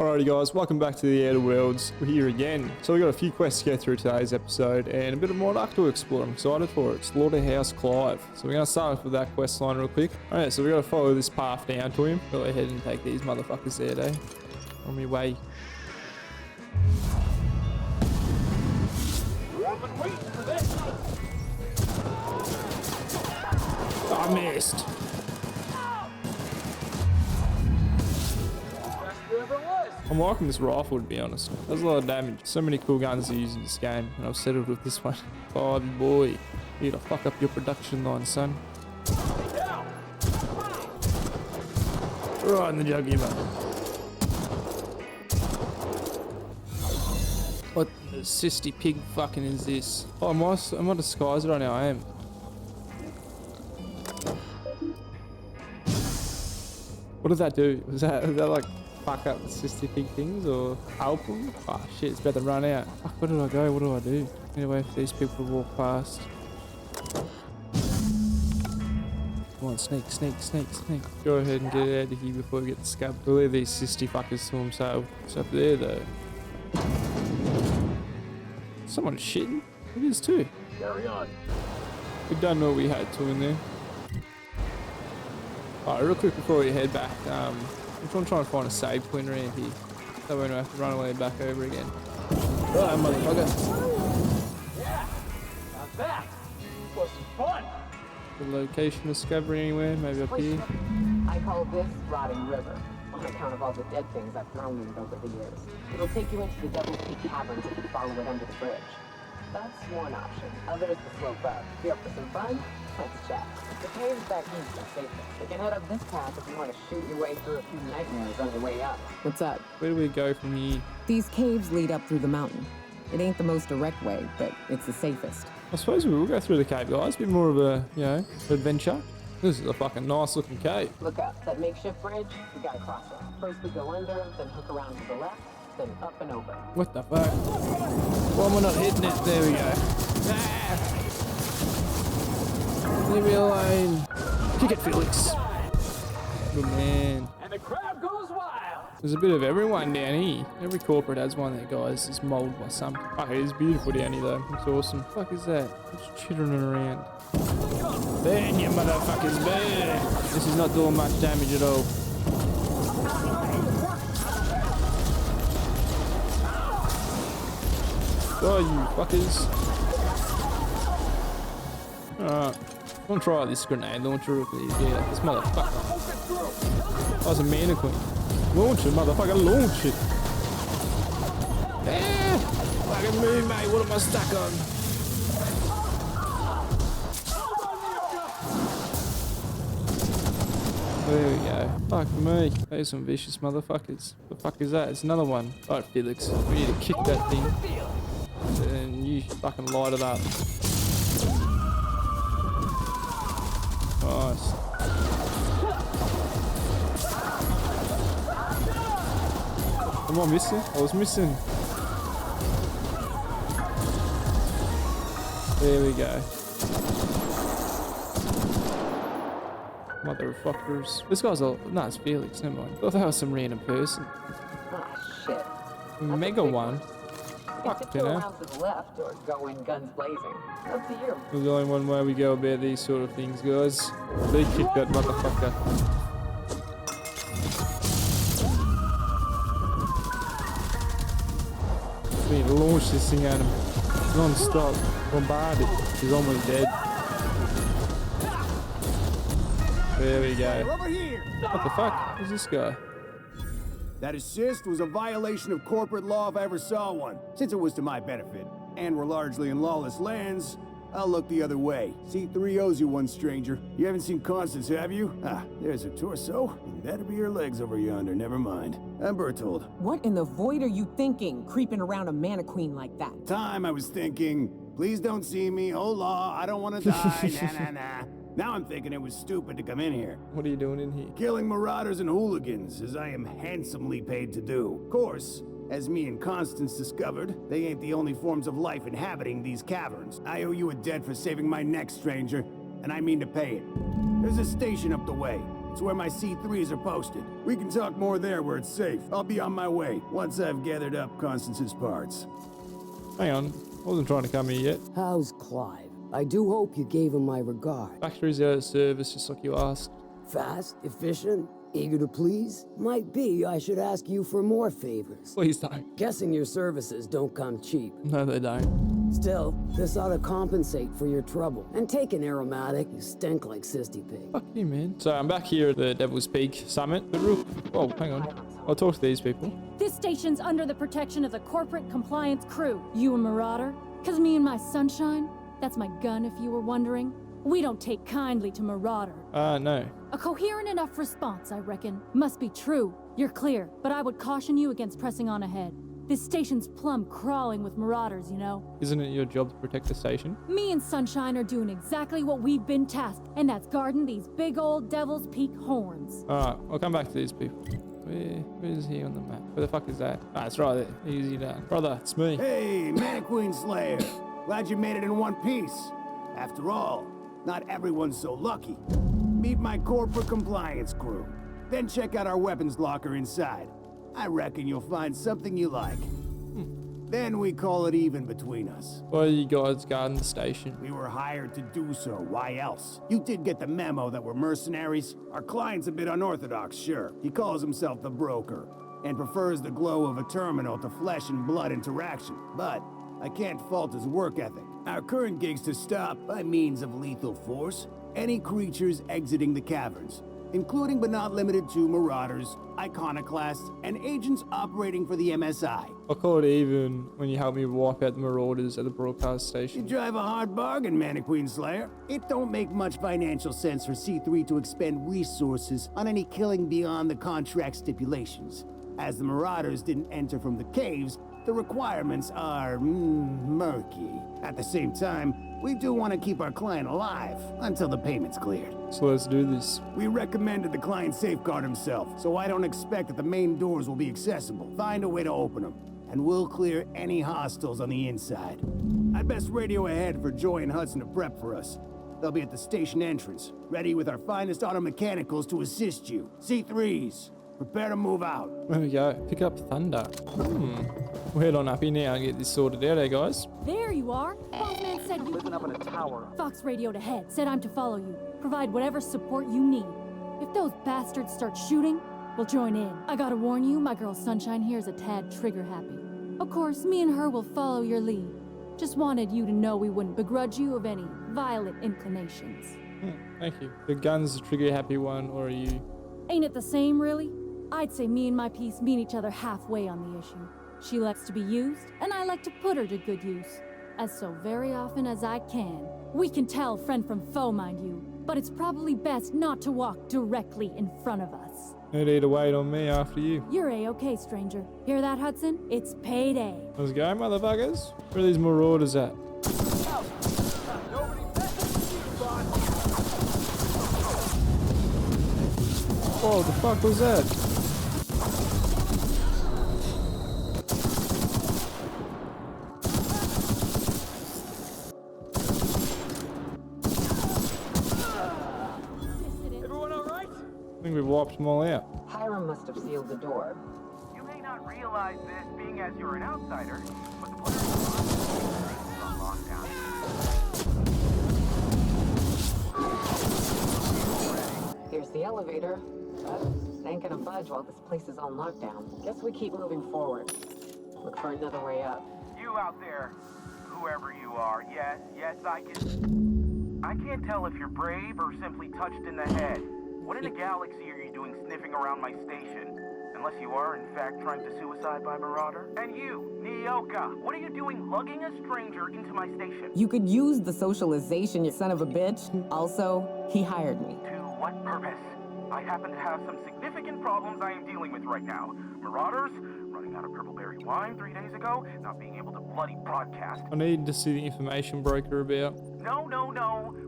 Alrighty guys, welcome back to the Outer Worlds. We're here again. So we got a few quests to go through today's episode and a bit of Monarch to explore. I'm excited for it. Slaughterhouse Clive. So we're going to start off with that quest line real quick. Alright, so we got to follow this path down to him. Go ahead and take these motherfuckers there, though. On my way. I missed. I'm liking this rifle, to be honest. Does a lot of damage. So many cool guns to use in this game, and I've settled with this one. Oh boy, you to fuck up your production line, son. Right in the jugular. What the sissy pig fucking is this? Oh, am I disguised right now? I am. What did that do? Was that like fuck up the sissy pig things or help them? Oh shit, it's about to run out. Fuck, where did I go? What do I do? Anyway, if these people walk past. Come on, sneak. Go ahead and get out of here before we get the scab. We'll leave these sissy fuckers to themselves. It's up there though. Someone's shitting. It is too. Carry on. We don't know what we had to in there. Alright, real quick before we head back, I'm trying to find a save point around here. So we don't have to run away back over again. Oh, motherfucker. Yeah, not bad. Was some fun. The location of discovery anywhere, maybe up here. I call this Rotting River, on account of all the dead things I've thrown in it over the years. It'll take you into the Devil's Peak Caverns if you follow it under the bridge. That's one option. Others the slope up. If you're up for some fun, let's chat. The caves back east are safer. You can head up this path if you want to shoot your way through a few nightmares on your way up. What's up? Where do we go from here? These caves lead up through the mountain. It ain't the most direct way, but it's the safest. I suppose we will go through the cave, guys. A bit more of a, adventure. This is a fucking nice looking cave. Look up. That makeshift bridge, we gotta cross it. First we go under, then hook around to the left, then up and over. What the fuck? Why am I not hitting it? There we go. Ah! Leave me alone. Kick it, Felix. Good man. And the crowd goes wild. There's a bit of everyone down here. Every corporate has one there, guys. It's molded by something. Fuck, it is beautiful down here, though. It's awesome. Fuck is that? Just chittering around. Burn, you motherfuckers, burn! This is not doing much damage at all. Oh, you fuckers. Alright. I'm gonna try this grenade launcher real quick. Yeah, this motherfucker. Oh, it's a mannequin. Launch it, motherfucker, launch it. Ah! Fucking move, mate. What am I stuck on? There we go. Fuck me. Those some vicious motherfuckers. What the fuck is that? It's another one. Alright, Felix. We need to kick that thing. And you fucking light it up. Nice. Am I missing? I was missing. There we go. Motherfuckers. This guy's a... No, it's Felix. Never mind. I thought that was some random person. Ah, shit. Mega one. Fuck, you know. Around to the left or go in guns blazing. Up to you. There's only one way we go about these sort of things, guys. They kick that motherfucker. We need to launch this thing at him. Non-stop. Bombard it. He's almost dead. There we go. Over here. What the fuck? Who's this guy? That assist was a violation of corporate law if I ever saw one. Since it was to my benefit, and we're largely in lawless lands, I'll look the other way. C3 owes you one, stranger. You haven't seen Constance, have you? Ah, there's her torso. And that'll be her legs over yonder, never mind. I'm Bertold. What in the void are you thinking, creeping around a mannequin like that? Time I was thinking, please don't see me, hola, I don't want to die, nah. Now I'm thinking it was stupid to come in here. What are you doing in here? Killing marauders and hooligans, as I am handsomely paid to do. Of course, as me and Constance discovered, they ain't the only forms of life inhabiting these caverns. I owe you a debt for saving my neck, stranger, and I mean to pay it. There's a station up the way. It's where my C3s are posted. We can talk more there where it's safe. I'll be on my way once I've gathered up Constance's parts. Hang on. I wasn't trying to come here yet. How's Clive? I do hope you gave him my regard. Factory's out of service, just like you asked. Fast, efficient, eager to please? Might be I should ask you for more favors. Please don't. Guessing your services don't come cheap. No, they don't. Still, this ought to compensate for your trouble. And take an aromatic, you stink like Sisty Pig. Fuck you, man. So I'm back here at the Devil's Peak Summit. But oh, hang on. I'll talk to these people. This station's under the protection of the corporate compliance crew. You a marauder? 'Cause me and my sunshine? That's my gun, if you were wondering. We don't take kindly to marauder. No. A coherent enough response, I reckon. Must be true. You're clear, but I would caution you against pressing on ahead. This station's plumb crawling with marauders, you know. Isn't it your job to protect the station? Me and Sunshine are doing exactly what we've been tasked, and that's guarding these big old Devil's Peak horns. Alright, I'll come back to these people. Where is he on the map? Where the fuck is that? Ah, it's right there. Easy done. Brother, it's me. Hey, Mannequin Slayer. Glad you made it in one piece. After all, not everyone's so lucky. Meet my corporate compliance crew. Then check out our weapons locker inside. I reckon you'll find something you like. Then we call it even between us. Why are you guys guarding the station? We were hired to do so. Why else? You did get the memo that we're mercenaries. Our client's a bit unorthodox, sure. He calls himself the broker and prefers the glow of a terminal to flesh and blood interaction. But I can't fault his work ethic. Our current gig's to stop, by means of lethal force, any creatures exiting the caverns, including but not limited to marauders, iconoclasts, and agents operating for the MSI. I'll call it even when you help me wipe out the marauders at the broadcast You station. drive a hard bargain, Mannequin Slayer. It don't make much financial sense for C3 to expend resources on any killing beyond the contract stipulations. As the marauders didn't enter from the caves, the requirements are murky. At the same time, we do want to keep our client alive until the payment's cleared. So let's do this. We recommended the client safeguard himself, so I don't expect that the main doors will be accessible. Find a way to open them, and we'll clear any hostiles on the inside. I'd best radio ahead for Joy and Hudson to prep for us. They'll be at the station entrance, ready with our finest auto mechanicals to assist you. C3s, prepare to move out. There we go. Pick up Thunder. We'll head on up here now and get this sorted out, guys. There you are. Bossman said you... Living up in a tower. Fox radioed ahead, said I'm to follow you. Provide whatever support you need. If those bastards start shooting, we'll join in. I gotta warn you, my girl Sunshine here is a tad trigger happy. Of course, me and her will follow your lead. Just wanted you to know we wouldn't begrudge you of any violent inclinations. Thank you. The gun's the trigger happy one, or are you? Ain't it the same, really? I'd say me and my piece meet each other halfway on the issue. She likes to be used, and I like to put her to good use. As so very often as I can. We can tell friend from foe, mind you, but it's probably best not to walk directly in front of us. No need to wait on me after you. You're A-okay, stranger. Hear that, Hudson? It's payday. Let's go, motherfuckers. Where are these marauders at? Oh, what the fuck was that? I think we've wiped them all out. Hiram must have sealed the door. You may not realize this, being as you're an outsider, but the place is on lockdown. Here's the elevator. It ain't gonna budge while this place is on lockdown. Guess we keep moving forward. Look for another way up. You out there, whoever you are, yes, I can't tell if you're brave or simply touched in the head. What in the galaxy are you doing sniffing around my station? Unless you are, in fact, trying to suicide by Marauder? And you, Nyoka, what are you doing lugging a stranger into my station? You could use the socialization, you son of a bitch. Also, he hired me. To what purpose? I happen to have some significant problems I am dealing with right now. Marauders, running out of purple berry wine 3 days ago, not being able to bloody broadcast. I need to see the information broker about. No.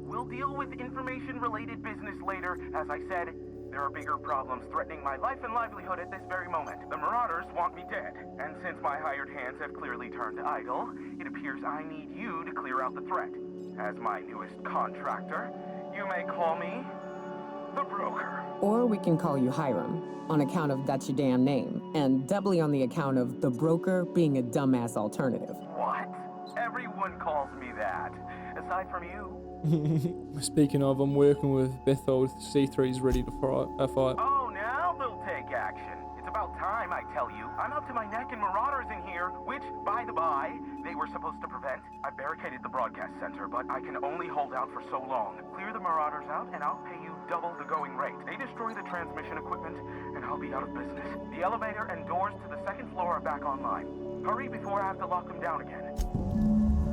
We'll deal with information-related business later. As I said, there are bigger problems threatening my life and livelihood at this very moment. The Marauders want me dead. And since my hired hands have clearly turned idle, it appears I need you to clear out the threat. As my newest contractor, you may call me the broker. Or we can call you Hiram, on account of that's your damn name, and doubly on the account of the broker being a dumbass alternative. What? Everyone calls me that. Aside from you. Speaking of, I'm working with Bethel. C3's ready to fight. Oh, now they'll take action. It's about time, I tell you. I'm up to my neck in marauders in here, which, by the by, they were supposed to prevent. I barricaded the broadcast center, but I can only hold out for so long. Clear the marauders out, and I'll pay you double the going rate. They destroy the transmission equipment, and I'll be out of business. The elevator and doors to the second floor are back online. Hurry before I have to lock them down again.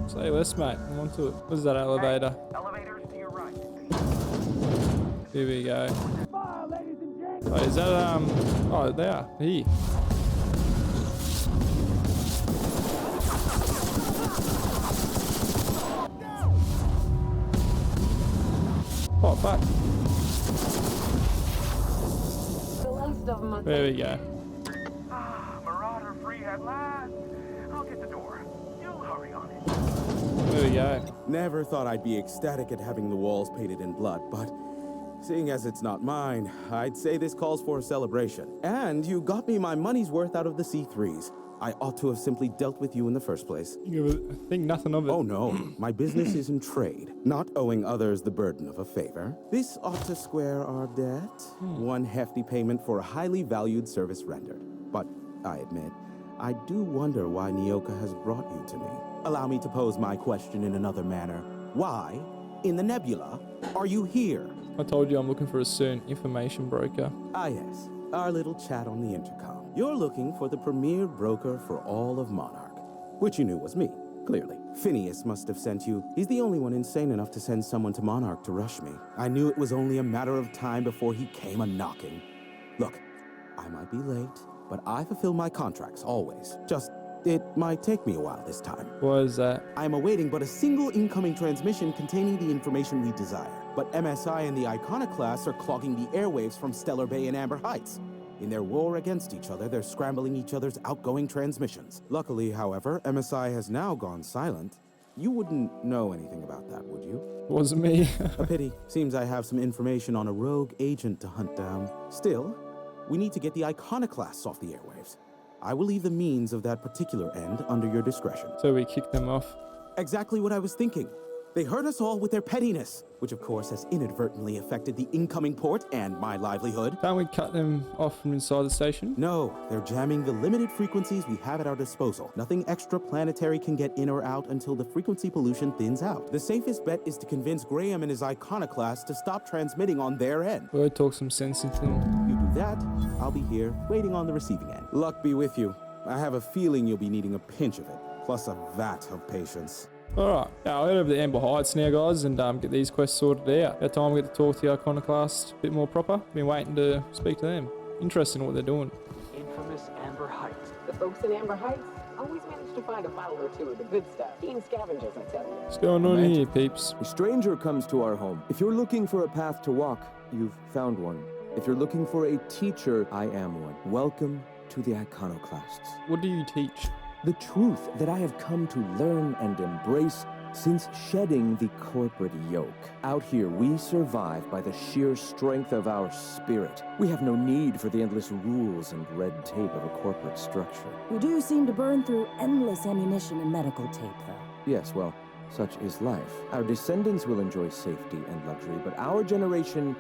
Say less, mate. I'm onto it. What is that elevator? Hey, elevators to your right. Here we go. Fire, ladies and gents. Oh, is that, oh, they are. Here. Oh, fuck. The last of them. There we go. Marauder free at last. I'll get the door. You'll hurry on it. There we go. Never thought I'd be ecstatic at having the walls painted in blood, but seeing as it's not mine, I'd say this calls for a celebration. And you got me my money's worth out of the C3s. I ought to have simply dealt with you in the first place. You think nothing of it. Oh no, my business is in trade, not owing others the burden of a favor. This ought to square our debt. One hefty payment for a highly valued service rendered. But I admit, I do wonder why Nyoka has brought you to me. Allow me to pose my question in another manner. Why, in the nebula, are you here? I told you I'm looking for a certain information broker. Ah yes, our little chat on the intercom. You're looking for the premier broker for all of Monarch, which you knew was me, clearly. Phineas must have sent you. He's the only one insane enough to send someone to Monarch to rush me. I knew it was only a matter of time before he came a-knocking. Look, I might be late, but I fulfill my contracts always. Just, it might take me a while this time. What is that? I am awaiting but a single incoming transmission containing the information we desire. But MSI and the iconoclast are clogging the airwaves from Stellar Bay and Amber Heights. In their war against each other, they're scrambling each other's outgoing transmissions. Luckily, however, MSI has now gone silent. You wouldn't know anything about that, would you? It wasn't me. A pity. Seems I have some information on a rogue agent to hunt down. Still, we need to get the iconoclasts off the airwaves. I will leave the means of that particular end under your discretion. So we kicked them off. Exactly what I was thinking. They hurt us all with their pettiness, which of course has inadvertently affected the incoming port and my livelihood. Can't we cut them off from inside the station? No, they're jamming the limited frequencies we have at our disposal. Nothing extraplanetary can get in or out until the frequency pollution thins out. The safest bet is to convince Graham and his iconoclast to stop transmitting on their end. We'll talk some sense into them. You do that, I'll be here, waiting on the receiving end. Luck be with you. I have a feeling you'll be needing a pinch of it, plus a vat of patience. Alright, I'll head over to Amber Heights now, guys, and get these quests sorted out. That time we get to talk to the iconoclast a bit more proper. Been waiting to speak to them. Interesting what they're doing. Infamous Amber Heights. The folks in Amber Heights always manage to find a bottle or two of the good stuff. Keen scavengers, I tell you. What's going on here, peeps? A stranger comes to our home. If you're looking for a path to walk, you've found one. If you're looking for a teacher, I am one. Welcome to the iconoclasts. What do you teach? The truth that I have come to learn and embrace since shedding the corporate yoke. Out here, we survive by the sheer strength of our spirit. We have no need for the endless rules and red tape of a corporate structure. We do seem to burn through endless ammunition and medical tape, though. Yes, well, such is life. Our descendants will enjoy safety and luxury, but our generation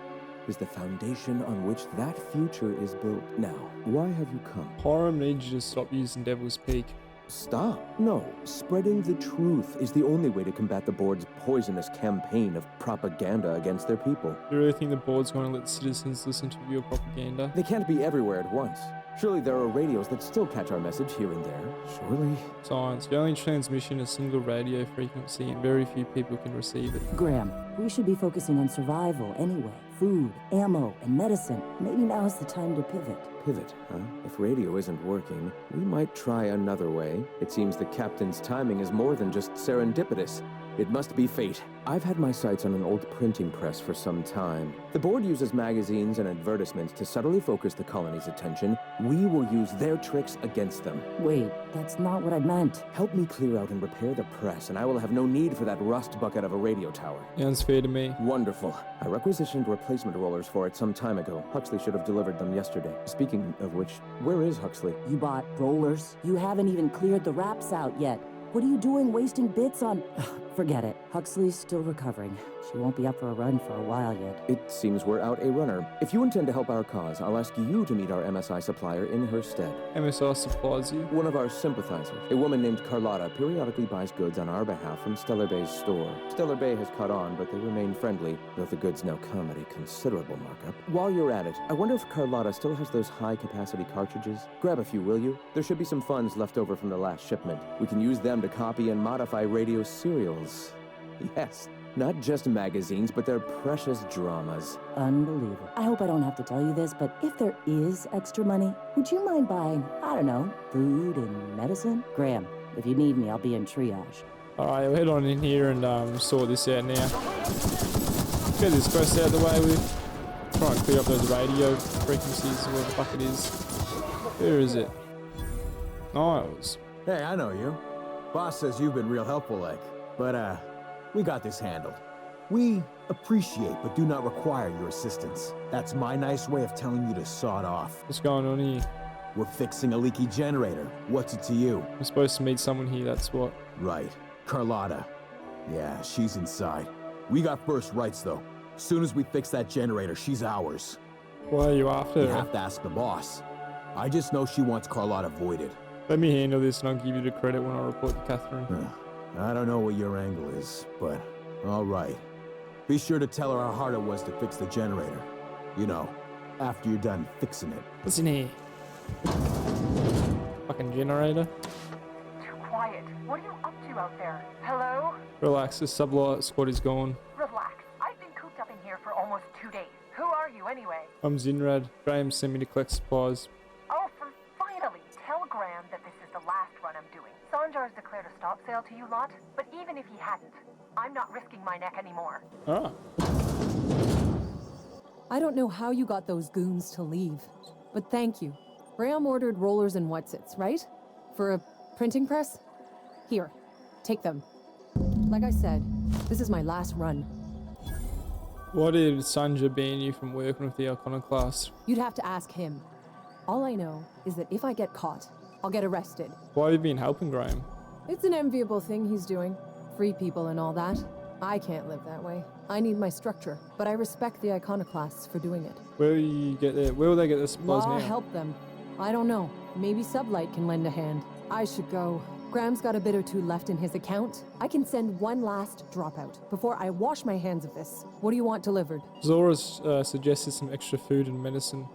is the foundation on which that future is built. Now, why have you come? Hiram needs you to stop using Devil's Peak. Stop. No. Spreading the truth is the only way to combat the board's poisonous campaign of propaganda against their people. Do you really think the board's going to let citizens listen to your propaganda? They can't be everywhere at once. Surely there are radios that still catch our message here and there. Surely. Science. The only transmission is a single radio frequency and very few people can receive it. Graham, we should be focusing on survival anyway. Food, ammo, and medicine. Maybe now's the time to pivot. Pivot, huh? If radio isn't working, we might try another way. It seems the captain's timing is more than just serendipitous. It must be fate. I've had my sights on an old printing press for some time. The board uses magazines and advertisements to subtly focus the colony's attention. We will use their tricks against them. Wait, that's not what I meant. Help me clear out and repair the press, and I will have no need for that rust bucket of a radio tower. Sounds fair to me. Wonderful. I requisitioned replacement rollers for it some time ago. Huxley should have delivered them yesterday. Speaking of which, where is Huxley? You bought rollers? You haven't even cleared the wraps out yet. What are you doing wasting bits on... Forget it. Huxley's still recovering. She won't be up for a run for a while yet. It seems we're out a runner. If you intend to help our cause, I'll ask you to meet our MSI supplier in her stead. MSI supplies you? One of our sympathizers. A woman named Carlotta periodically buys goods on our behalf from Stellar Bay's store. Stellar Bay has caught on, but they remain friendly, though the goods now come at a considerable markup. While you're at it, I wonder if Carlotta still has those high-capacity cartridges? Grab a few, will you? There should be some funds left over from the last shipment. We can use them to copy and modify radio serials. Yes. Not just magazines, but their precious dramas. Unbelievable. I hope I don't have to tell you this, but if there is extra money, would you mind buying, I don't know, food and medicine? Graham, if you need me, I'll be in triage. Alright, we'll head on in here and sort this out now. Get this quest out of the way with. Try and clear up those radio frequencies, where the fuck it is. Where is it? Niles. Hey, I know you. Boss says you've been real helpful, like. But, we got this handled. We appreciate but do not require your assistance. That's my nice way of telling you to sod off. What's going on here? We're fixing a leaky generator. What's it to you? I'm supposed to meet someone here, that's what. Right. Carlotta. Yeah, she's inside. We got first rights, though. Soon as we fix that generator, she's ours. Why are you after You her? have to ask the boss. I just know she wants Carlotta voided. Let me handle this and I'll give you the credit when I report to Catherine. I don't know what your angle is, but all right. Be sure to tell her how hard it was to fix the generator. You know, after you're done fixing it. Listen here. Fucking generator. Too quiet. What are you up to out there? Hello? Relax, the sublight squad is gone. Relax. I've been cooped up in here for almost 2 days. Who are you anyway? I'm Zinrad. Graham sent me to collect supplies. Oh, finally. Tell Graham that this is the last run I'm doing. Sanjar's declared a stop sale to you lot, but even if he hadn't, I'm not risking my neck anymore. Ah. I don't know how you got those goons to leave, but thank you. Graham ordered rollers and whatsits, right? For a printing press? Here, take them. Like I said, this is my last run. Why did Sanjay ban you from working with the iconoclast? You'd have to ask him. All I know is that if I get caught, I'll get arrested. Why have you been helping Graham? It's an enviable thing he's doing. Free people and all that. I can't live that way. I need my structure, but I respect the iconoclasts for doing it. Where will they get the supplies Law now? help them. I don't know. Maybe Sublight can lend a hand. I should go. Graham's got a bit or two left in his account. I can send one last dropout before I wash my hands of this. What do you want delivered? Zora's suggested some extra food and medicine.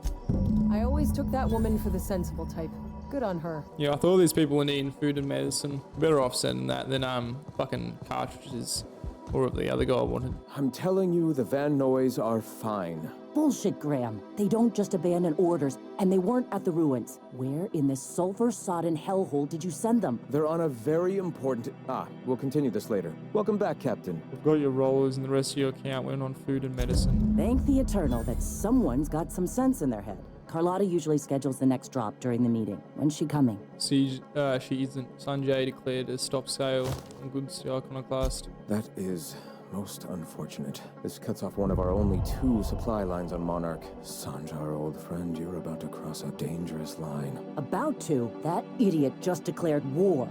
I always took that woman for the sensible type. Good on her. Yeah, I thought these people were needing food and medicine. Better off sending that than fucking cartridges or whatever the other guy wanted. I'm telling you, the Van Noys are fine. Bullshit, Graham. They don't just abandon orders, and they weren't at the ruins. Where in this sulfur-sodden hellhole did you send them? They're on a very important... we'll continue this later. Welcome back, Captain. We've got your rollers and the rest of your account went on food and medicine. Thank the Eternal that someone's got some sense in their head. Carlotta usually schedules the next drop during the meeting. When's she coming? She isn't. Sanjay declared a stop sale on goods to iconoclast. That is most unfortunate. This cuts off one of our only 2 supply lines on Monarch. Sanjar, old friend, you're about to cross a dangerous line. About to? That idiot just declared war.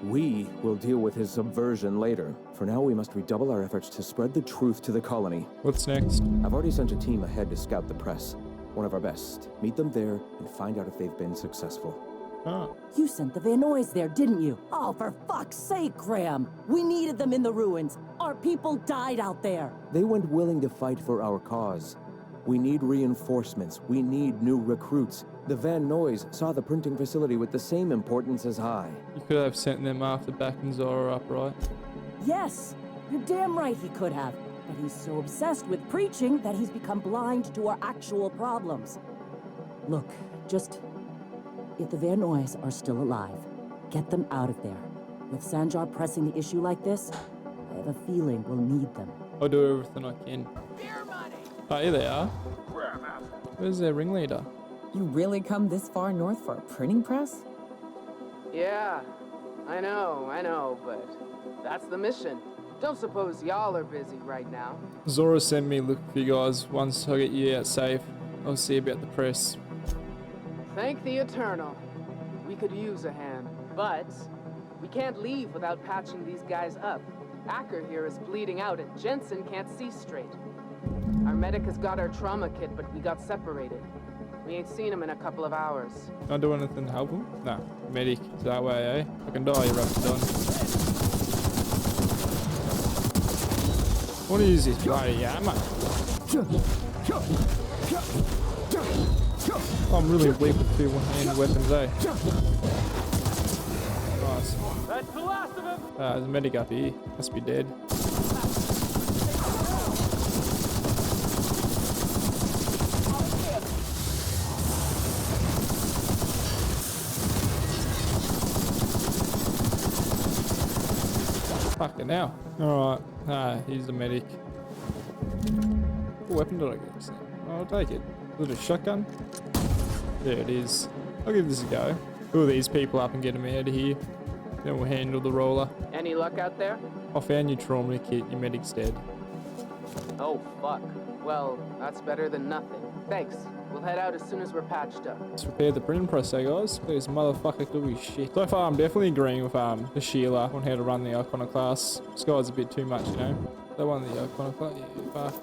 We will deal with his subversion later. For now, we must redouble our efforts to spread the truth to the colony. What's next? I've already sent a team ahead to scout the press. One of our best. Meet them there and find out if they've been successful. You sent the Van Noys there, didn't you? Oh, for fuck's sake, Graham. We needed them in the ruins. Our people died out there. They went willing to fight for our cause. We need reinforcements. We need new recruits. The Van Noys saw the printing facility with the same importance as I. You could have sent them after backing Zora up, right? Yes, you're damn right he could have. But he's so obsessed with preaching that he's become blind to our actual problems. Look, if the Van Noys are still alive, get them out of there. With Sanjar pressing the issue like this, have a feeling we'll need them. I'll do everything I can. Oh, here they are. Where's their ringleader? You really come this far north for a printing press? Yeah, I know, but that's the mission. Don't suppose y'all are busy right now. Zora sent me look for you guys once I get you out safe. I'll see about the press. Thank the Eternal. We could use a hand, but we can't leave without patching these guys up. Acker here is bleeding out and Jensen can't see straight. Our medic has got our trauma kit, but we got separated. We ain't seen him in a couple of hours. Can I do anything to help him? No. Medic. It's that way, eh? I can die, you're up to done. What is this bloody ammo? I'm really weak with two one-handed weapons, eh? Nice. That's the last of him. There's a medic up here. Must be dead. Fucking hell. Alright. He's the medic. What weapon did I get? I'll take it. Is it a shotgun? There it is. I'll give this a go. Pull these people up and get them out of here. Then we'll handle the roller. Any luck out there? I found your trauma kit. Your medic's dead. Oh, fuck. Well, that's better than nothing. Thanks. We'll head out as soon as we're patched up. Let's repair the printing press, eh, guys? This motherfucker could be shit. So far, I'm definitely agreeing with the Sheila on how to run the iconoclast. This guy's a bit too much, you know? They won the iconoclast. Yeah, fuck.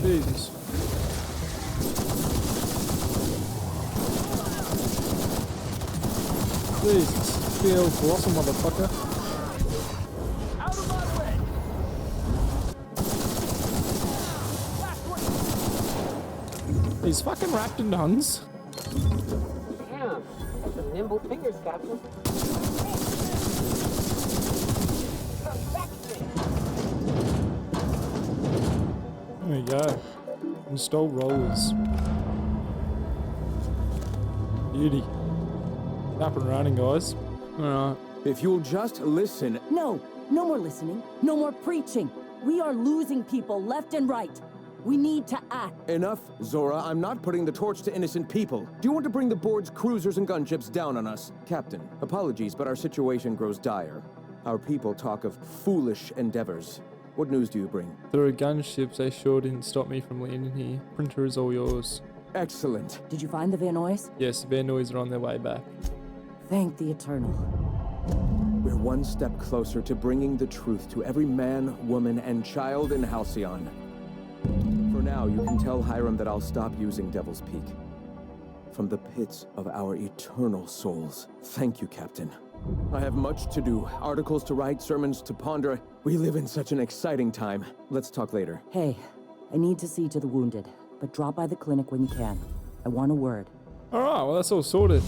Jesus. Jesus. Feel colossal, motherfucker. These fucking raptidons. Damn, that's some nimble fingers, Captain. There we go. Install rollers. Beauty. Up and running, guys. Alright. If you'll just listen. No more listening. No more preaching. We are losing people left and right. We need to act. Enough, Zora. I'm not putting the torch to innocent people. Do you want to bring the board's cruisers and gunships down on us? Captain, apologies, but our situation grows dire. Our people talk of foolish endeavors. What news do you bring? There are gunships. They sure didn't stop me from landing here. Printer is all yours. Excellent. Did you find the Vanois? Yes, the Vanois are on their way back. Thank the Eternal. We're one step closer to bringing the truth to every man, woman, and child in Halcyon. For now, you can tell Hiram that I'll stop using Devil's Peak. From the pits of our eternal souls. Thank you, Captain. I have much to do. Articles to write, sermons to ponder. We live in such an exciting time. Let's talk later. Hey, I need to see to the wounded, but drop by the clinic when you can. I want a word. Alright, well that's all sorted.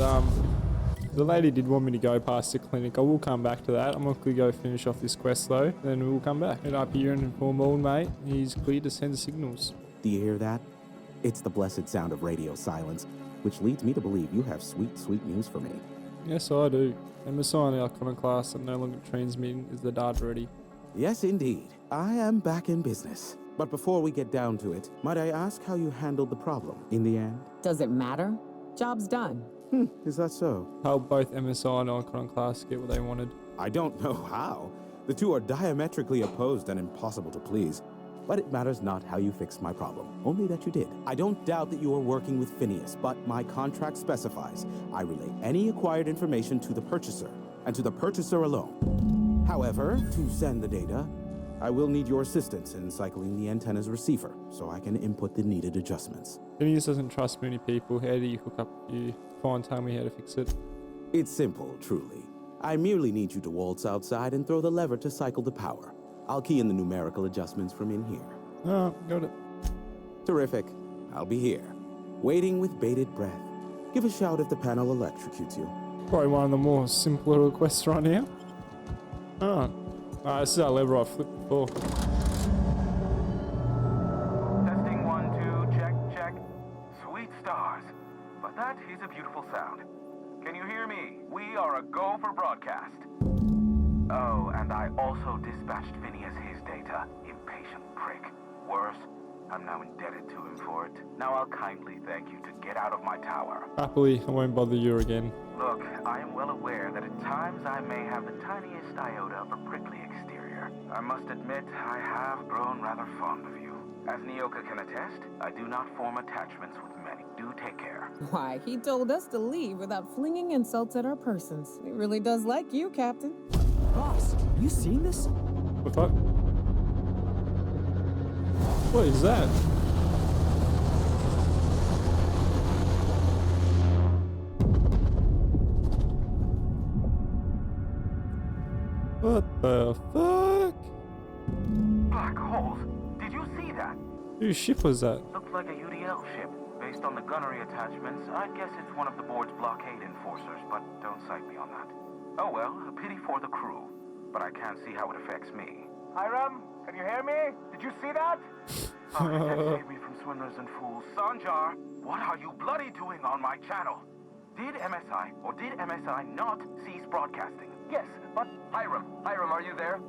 The lady did want me to go past the clinic. I will come back to that. I'm going to go finish off this quest though. Then we'll come back. Head up here and inform old mate. He's clear to send signals. Do you hear that? It's the blessed sound of radio silence, which leads me to believe you have sweet, sweet news for me. Yes, I do. MSI and the iconoclast are no longer transmitting. Is the data ready? Yes, indeed. I am back in business. But before we get down to it, might I ask how you handled the problem in the end? Does it matter? Job's done. Is that so? Help both MSI and iconoclast get what they wanted. I don't know how. The two are diametrically opposed and impossible to please. But it matters not how you fixed my problem, only that you did. I don't doubt that you are working with Phineas, but my contract specifies I relay any acquired information to the purchaser, and to the purchaser alone. However, to send the data, I will need your assistance in cycling the antenna's receiver, so I can input the needed adjustments. Phineas doesn't trust many people. How do you hook up with you? Fine, tell me how to fix it. It's simple, truly. I merely need you to waltz outside and throw the lever to cycle the power. I'll key in the numerical adjustments from in here. Oh, got it. Terrific. I'll be here, waiting with bated breath. Give a shout if the panel electrocutes you. Probably one of the more simpler requests right now. Oh. This is our lever I flipped before. Testing 1, 2, check. Sweet stars. But that is a beautiful sound. we are a go for broadcast. Oh, and I also dispatched Phineas his data. Impatient prick. Worse, I'm now indebted to him for it. Now I'll kindly thank you to get out of my tower. Happily, I won't bother you again. Look, I am well aware that at times I may have the tiniest iota of a prickly exterior. I must admit, I have grown rather fond of you. As Nyoka can attest, I do not form attachments with many. Do take care. Why, he told us to leave without flinging insults at our persons. He really does like you, Captain. Boss, you seen this? What the fuck? What is that? What the fuck? Black holes. Did you see that? Whose ship was that? Looked like a UDL ship. Based on the gunnery attachments, I'd guess it's one of the board's blockade enforcers, but don't cite me on that. Oh well, a pity for the crew. But I can't see how it affects me. Hiram, can you hear me? Did you see that? Save me from swindlers and fools. Sanjar, what are you bloody doing on my channel? Did MSI or did MSI not cease broadcasting? Yes, but Hiram, are you there?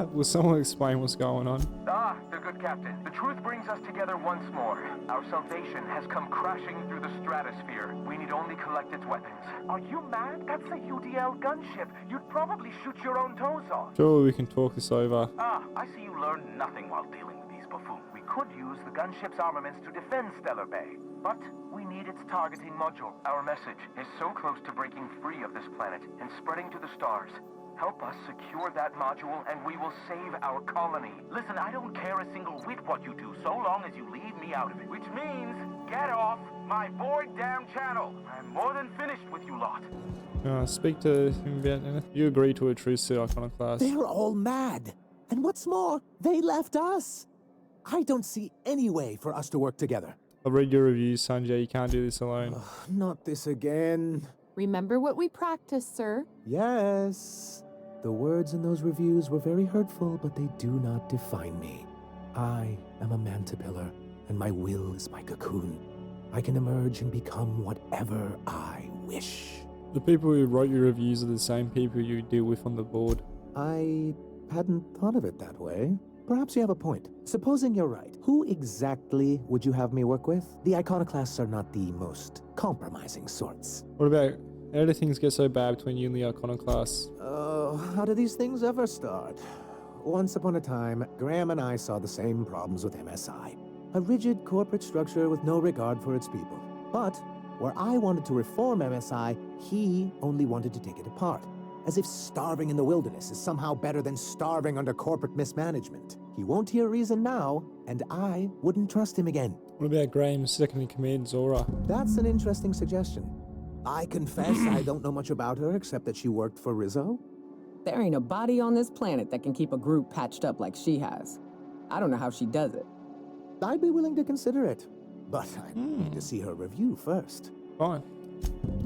Will someone explain what's going on? Ah, the good captain. The truth brings us together once more. Our salvation has come crashing through the stratosphere. We need only collect its weapons. Are you mad? That's a UDL gunship. You'd probably shoot your own toes off. Surely we can talk this over. Ah, I see you learned nothing while dealing with these buffoons. We could use the gunship's armaments to defend Stellar Bay, but we need its targeting module. Our message is so close to breaking free of this planet and spreading to the stars. Help us secure that module and we will save our colony. Listen, I don't care a single whit what you do, so long as you leave me out of it. Which means, get off my void damn channel. I'm more than finished with you lot. Speak to him about anything. You agree to a truce to Iconoclast. They're all mad. And what's more, they left us. I don't see any way for us to work together. I'll read your reviews, Sanjay. You can't do this alone. Not this again. Remember what we practiced, sir. Yes. The words in those reviews were very hurtful, but they do not define me. I am a mantipillar, and my will is my cocoon. I can emerge and become whatever I wish. The people who wrote your reviews are the same people you deal with on the board. I hadn't thought of it that way. Perhaps you have a point. Supposing you're right, who exactly would you have me work with? The iconoclasts are not the most compromising sorts. What about, how do things get so bad between you and the Iconoclasts? How do these things ever start? Once upon a time, Graham and I saw the same problems with MSI. A rigid corporate structure with no regard for its people. But where I wanted to reform MSI, he only wanted to take it apart. As if starving in the wilderness is somehow better than starving under corporate mismanagement. He won't hear reason now, and I wouldn't trust him again. What about Graham's second-in-command, Zora? That's an interesting suggestion. I confess I don't know much about her except that she worked for Rizzo. There ain't a body on this planet that can keep a group patched up like she has. I don't know how she does it. I'd be willing to consider it, but I need to see her review first. Fine.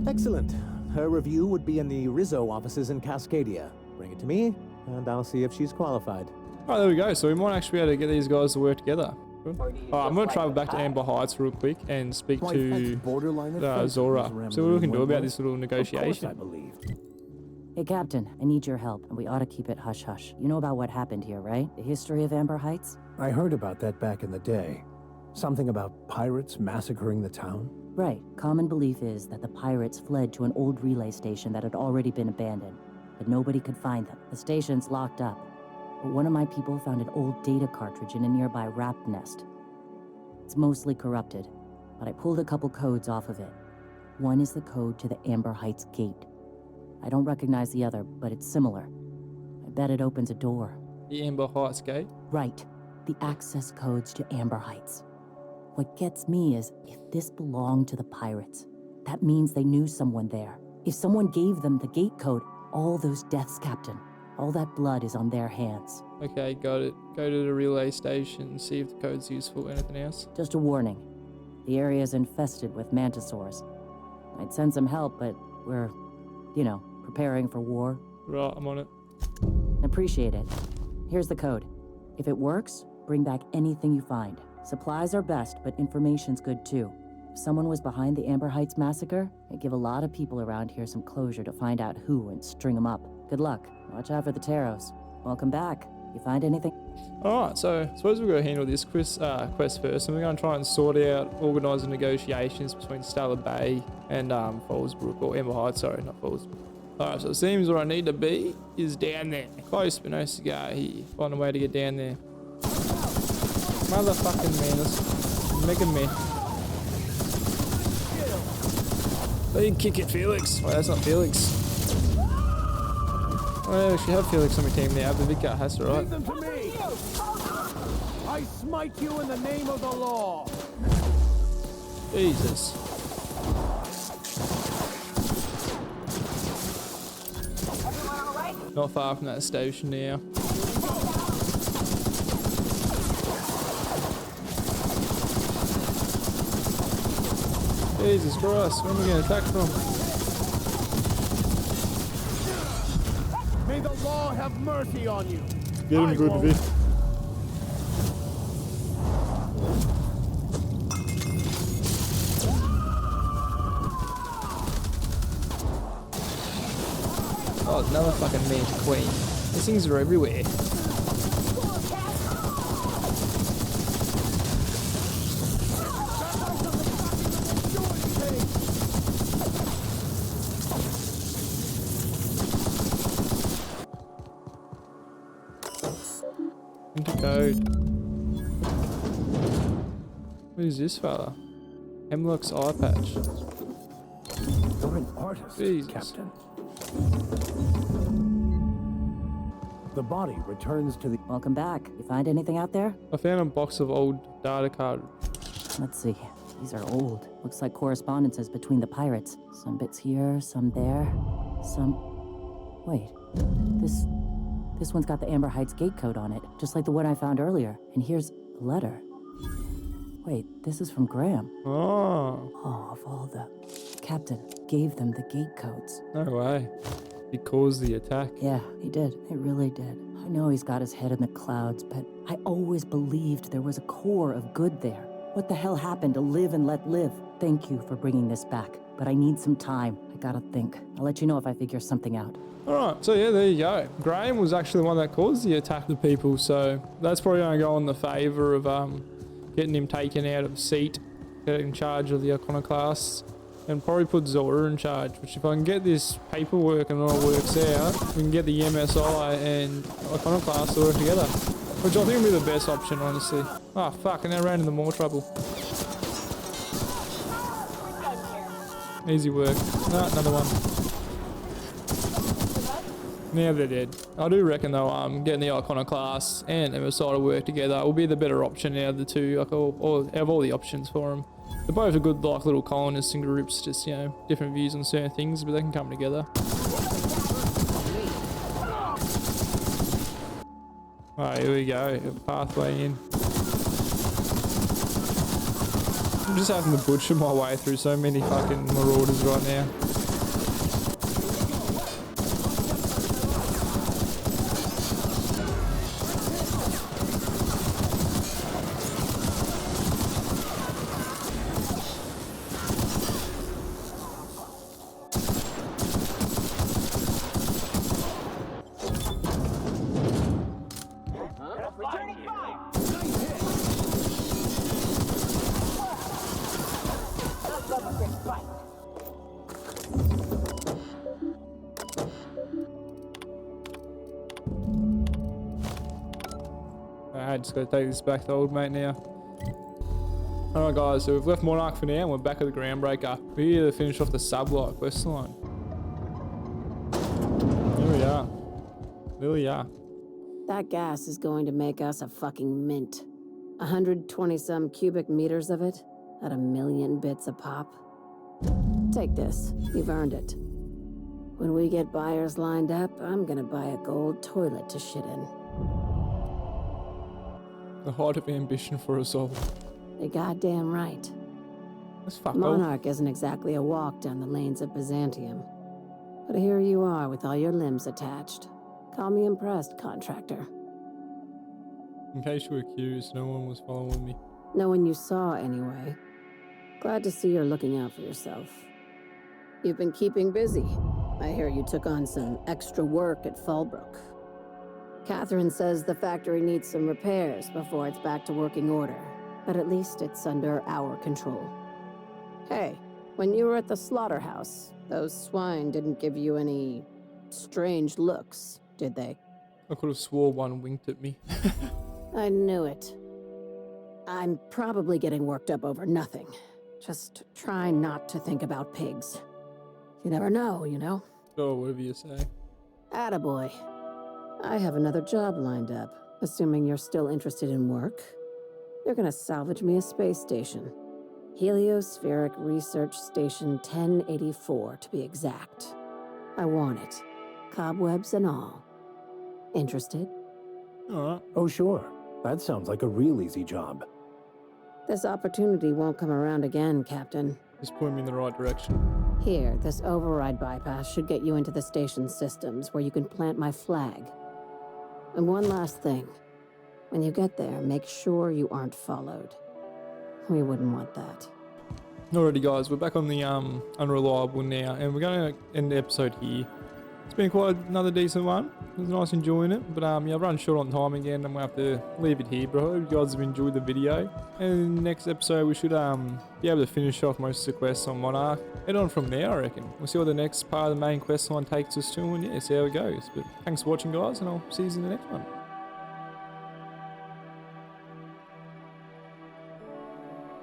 Excellent. Her review would be in the Rizzo offices in Cascadia. Bring it to me, and I'll see if she's qualified. Alright, there we go. So we might actually be able to get these guys to work together. I'm going to travel back to Amber Heights real quick and speak to Zora. See what we can do about this little negotiation. I believe. Hey, Captain, I need your help, and we ought to keep it hush-hush. You know about what happened here, right? The history of Amber Heights? I heard about that back in the day. Something about pirates massacring the town? Right. Common belief is that the pirates fled to an old relay station that had already been abandoned, but nobody could find them. The station's locked up. But one of my people found an old data cartridge in a nearby raft nest. It's mostly corrupted, but I pulled a couple codes off of it. One is the code to the Amber Heights gate. I don't recognize the other, but it's similar. I bet it opens a door. The Amber Heights gate? Right. The access codes to Amber Heights. What gets me is, if this belonged to the pirates, that means they knew someone there. If someone gave them the gate code, all those deaths, Captain, all that blood is on their hands. Okay, got it. Go to the relay station and see if the code's useful. Anything else? Just a warning. The area is infested with mantisaurs. I'd send some help, but we're, preparing for war. Right, I'm on it. Appreciate it. Here's the code. If it works, bring back anything you find. Supplies are best, but information's good too. If someone was behind the Amber Heights massacre, it'd give a lot of people around here some closure to find out who and string them up. Good luck. Watch out for the Taros. Welcome back. You find anything? Alright, so I suppose we're going to handle this quest first, and we're going to try and sort out organising negotiations between Stellar Bay and Fallsbrook, or Amber Heights, sorry, not Fallsbrook. Alright, so it seems where I need to be is down there. Close, but no cigar here. Find a way to get down there. Motherfucking man, this Mega Man. Oh, you can kick it, Felix. Wait, that's not Felix. Oh, we should have Felix on my team now, but Vicar has to, right? Leave them to me! I smite you in the name of the law! Jesus. Not far from that station now. Jesus Christ, where am I getting attacked from? May the law have mercy on you! Get him, good Vic. Oh, another fucking mage queen. These things are everywhere. Code. Who's this fella? Hemlock's eye patch. You're an artist, Jesus. Captain. The body returns to the... Welcome back. You find anything out there? I found a box of old data card. Let's see. These are old. Looks like correspondences between the pirates. Some bits here, some there, some... Wait. This one's got the Amber Heights gate code on it, just like the one I found earlier. And here's a letter. Wait, this is from Graham. Oh. Oh, of all the... Captain gave them the gate codes. No way. He caused the attack. Yeah, he did. He really did. I know he's got his head in the clouds, but I always believed there was a core of good there. What the hell happened to live and let live? Thank you for bringing this back, but I need some time. I gotta think. I'll let you know if I figure something out. Alright, so yeah, there you go. Graham was actually the one that caused the attack to people, so that's probably going to go in the favour of getting him taken out of seat, getting in charge of the iconoclasts, and probably put Zora in charge. Which if I can get this paperwork and it all works out, we can get the MSI and iconoclasts to work together. Which I think will be the best option, honestly. Oh fuck, and I ran into more trouble. Easy work. No, another one. Now they're dead. I do reckon though, getting the iconoclasts and MSI to work together will be the better option out of the two, like or out of all the options for them. They're both a good like little colonists and groups, just, you know, different views on certain things, but they can come together. Alright, here we go, pathway in. I'm just having to butcher my way through so many fucking marauders right now. Alright, just gotta take this back to old mate now. Alright guys, so we've left Monarch for now and we're back at the Groundbreaker. We're here to finish off the sublight quest line. There we are. There we are. That gas is going to make us a fucking mint. 120-some cubic meters of it at 1,000,000 bits a pop. Take this. You've earned it. When we get buyers lined up, I'm gonna buy a gold toilet to shit in. The height of ambition for us all. You're goddamn right. Let's fuck Monarch isn't exactly a walk down the lanes of Byzantium. But here you are with all your limbs attached. Call me impressed, contractor. In case you were curious, no one was following me. No one you saw, anyway. Glad to see you're looking out for yourself. You've been keeping busy. I hear you took on some extra work at Fallbrook. Catherine says the factory needs some repairs before it's back to working order, but at least it's under our control. Hey, when you were at the slaughterhouse, those swine didn't give you any strange looks, did they? I could have swore one winked at me. I knew it. I'm probably getting worked up over nothing. Just try not to think about pigs. You never know, you know? Oh, whatever you say. Attaboy. I have another job lined up, assuming you're still interested in work. They're gonna salvage me a space station. Heliospheric Research Station 1084, to be exact. I want it. Cobwebs and all. Interested? Alright. Oh, sure. That sounds like a real easy job. This opportunity won't come around again, Captain. Just point me in the right direction. Here, this override bypass should get you into the station's systems where you can plant my flag. And one last thing. When you get there, make sure you aren't followed. We wouldn't want that. Alrighty guys, we're back on the Unreliable now, and we're going to end the episode here. It's been quite another decent one. It was nice enjoying it, but yeah, I've run short on time again, and we'll have to leave it here. But I hope you guys have enjoyed the video. And in the next episode, we should be able to finish off most of the quests on Monarch. Head on from there, I reckon. We'll see what the next part of the main quest line takes us to, and yeah, see how it goes. But thanks for watching, guys, and I'll see you in the next one.